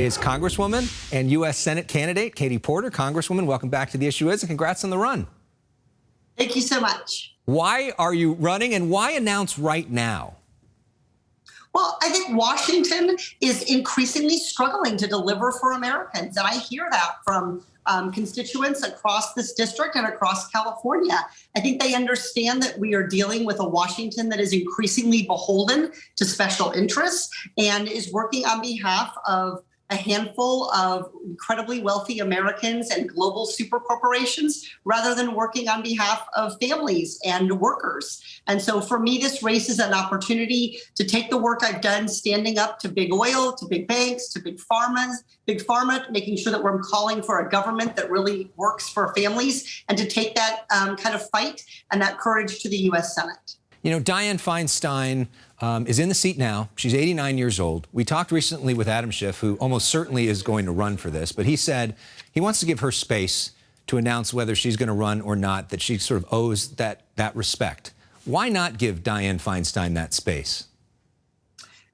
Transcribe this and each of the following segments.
Is Congresswoman and U.S. Senate candidate Katie Porter. Congresswoman, welcome back to The Issue Is, and congrats on the run. Thank you so much. Why are you running, and why announce right now? Well, I think Washington is increasingly struggling to deliver for Americans, and I hear that from constituents across this district and across California. I think they understand that we are dealing with a Washington that is increasingly beholden to special interests and is working on behalf of a handful of incredibly wealthy Americans and global super corporations rather than working on behalf of families and workers. And so for me, this race is an opportunity to take the work I've done standing up to big oil, to big banks, to big pharma, making sure that we're calling for a government that really works for families, and to take that kind of fight and that courage to the U.S. Senate. You know, Dianne Feinstein is in the seat now. She's 89 years old. We talked recently with Adam Schiff, who almost certainly is going to run for this, but he said he wants to give her space to announce whether she's going to run or not, that she sort of owes that respect. Why not give Dianne Feinstein that space?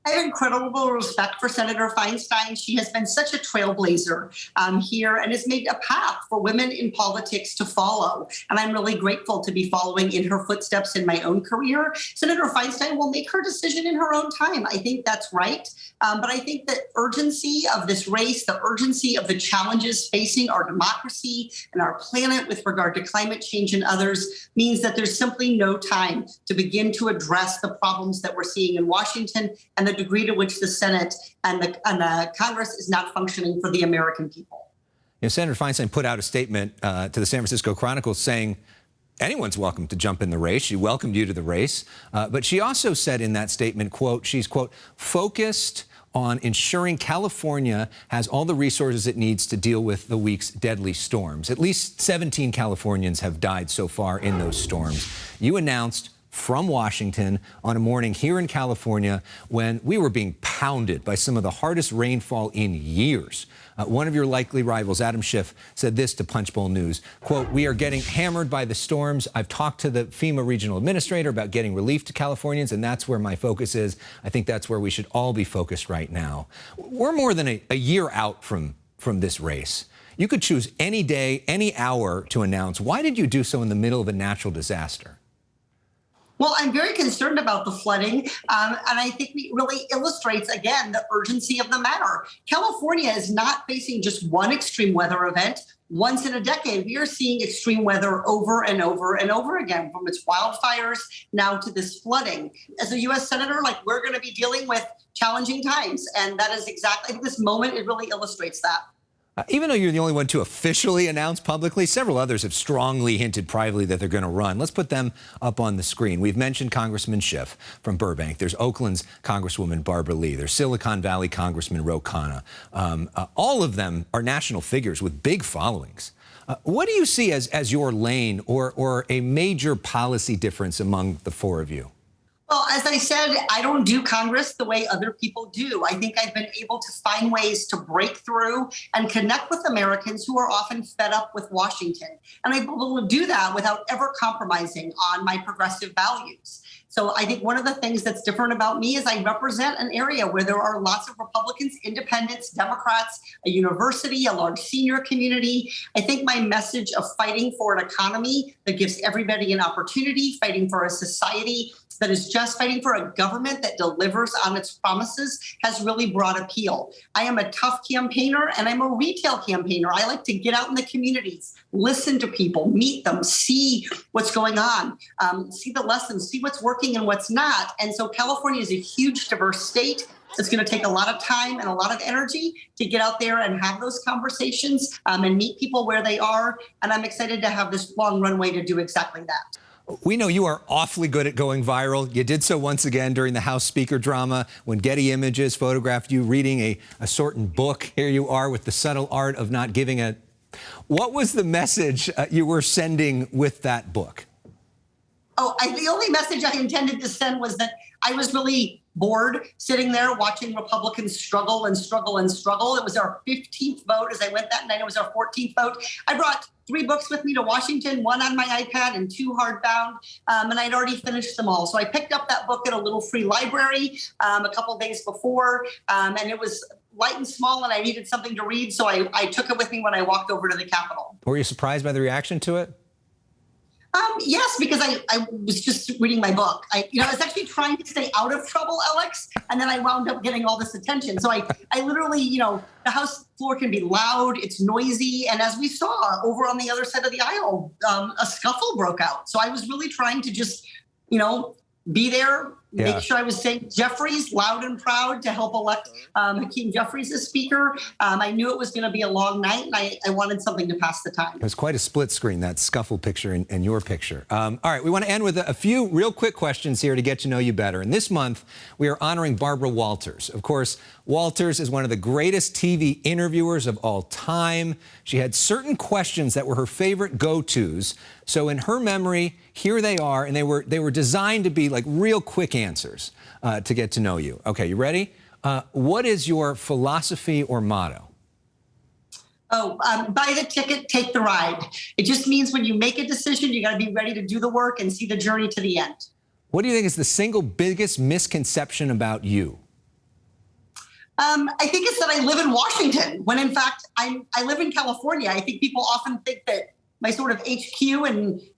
I have incredible respect for Senator Feinstein. She has been such a trailblazer here and has made a path for women in politics to follow. And I'm really grateful to be following in her footsteps in my own career. Senator Feinstein will make her decision in her own time. I think that's right. But I think the urgency of this race, the urgency of the challenges facing our democracy and our planet with regard to climate change and others means that there's simply no time to begin to address the problems that we're seeing in Washington and the degree to which the Senate and the Congress is not functioning for the American people. You know, Senator Feinstein put out a statement to the San Francisco Chronicle saying anyone's welcome to jump in the race. She welcomed you to the race. But she also said in that statement, quote, she's, quote, focused on ensuring California has all the resources it needs to deal with the week's deadly storms. At least 17 Californians have died so far in those storms. You announced from Washington on a morning here in California when we were being pounded by some of the hardest rainfall in years. One of your likely rivals, Adam Schiff, said this to Punchbowl News, quote, we are getting hammered by the storms. I've talked to the FEMA regional administrator about getting relief to Californians, and that's where my focus is. I think that's where we should all be focused right now. We're more than a year out from this race. You could choose any day, any hour to announce. Why did you do so in the middle of a natural disaster? Well, I'm very concerned about the flooding, and I think it really illustrates, again, the urgency of the matter. California is not facing just one extreme weather event. Once in a decade, we are seeing extreme weather over and over and over again, from its wildfires now to this flooding. As a U.S. Senator, we're going to be dealing with challenging times, and that is exactly this moment. It really illustrates that. Even though you're the only one to officially announce publicly, several others have strongly hinted privately that they're going to run. Let's put them up on the screen. We've mentioned Congressman Schiff from Burbank. There's Oakland's Congresswoman Barbara Lee. There's Silicon Valley Congressman Ro Khanna. All of them are national figures with big followings. What do you see as your lane or a major policy difference among the four of you? Well, as I said, I don't do Congress the way other people do. I think I've been able to find ways to break through and connect with Americans who are often fed up with Washington. And I'm able to do that without ever compromising on my progressive values. So I think one of the things that's different about me is I represent an area where there are lots of Republicans, independents, Democrats, a university, a large senior community. I think my message of fighting for an economy that gives everybody an opportunity, fighting for a society that is just fighting for a government that delivers on its promises has really broad appeal. I am a tough campaigner, and I'm a retail campaigner. I like to get out in the communities, listen to people, meet them, see what's going on, see the lessons, see what's working and what's not. And so California is a huge, diverse state. It's going to take a lot of time and a lot of energy to get out there and have those conversations and meet people where they are. And I'm excited to have this long runway to do exactly that. We know you are awfully good at going viral. You did so once again during the House Speaker drama when Getty Images photographed you reading a certain book. Here you are with the subtle art of not giving a... What was the message you were sending with that book? The only message I intended to send was that I was really bored sitting there watching Republicans struggle and struggle and struggle. It was our 15th vote as I went that night. It was our 14th vote. I brought 3 books with me to Washington, 1 on my iPad and 2 hardbound, and I'd already finished them all. So I picked up that book at a little free library a couple days before, and it was light and small, and I needed something to read, so I took it with me when I walked over to the Capitol. Were you surprised by the reaction to it? Yes, because I was just reading my book. I was actually trying to stay out of trouble, Alex, and then I wound up getting all this attention. So I literally, the House floor can be loud, it's noisy, and as we saw over on the other side of the aisle, a scuffle broke out. So I was really trying to just, be there, make sure I was saying Jeffries loud and proud to help elect Hakeem Jeffries as Speaker. I knew it was going to be a long night, and I wanted something to pass the time. It was quite a split screen, that scuffle picture and your picture. All right, we want to end with a few real quick questions here to get to know you better. And this month, we are honoring Barbara Walters. Of course, Walters is one of the greatest TV interviewers of all time. She had certain questions that were her favorite go-tos. So in her memory, here they are, and they were designed to be like real quick answers to get to know you. Okay, you ready? What is your philosophy or motto? Buy the ticket, take the ride. It just means when you make a decision, you got to be ready to do the work and see the journey to the end. What do you think is the single biggest misconception about you? I think it's that I live in Washington, when in fact I live in California. I think people often think that my sort of HQ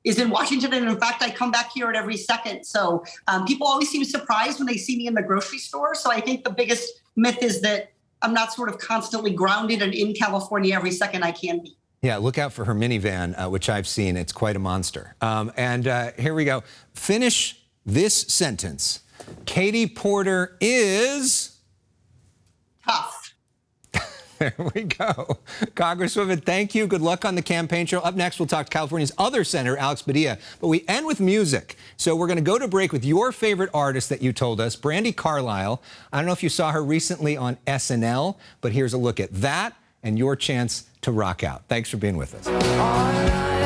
is in Washington, and in fact I come back here at every second. So people always seem surprised when they see me in the grocery store. So I think the biggest myth is that I'm not sort of constantly grounded and in California every second I can be. Yeah, look out for her minivan, which I've seen. It's quite a monster. And here we go. Finish this sentence. Katie Porter is... Tough. There we go. Congresswoman, thank you. Good luck on the campaign trail. Up next, we'll talk to California's other senator, Alex Padilla. But we end with music. So we're going to go to break with your favorite artist that you told us, Brandi Carlile. I don't know if you saw her recently on SNL, but here's a look at that and your chance to rock out. Thanks for being with us.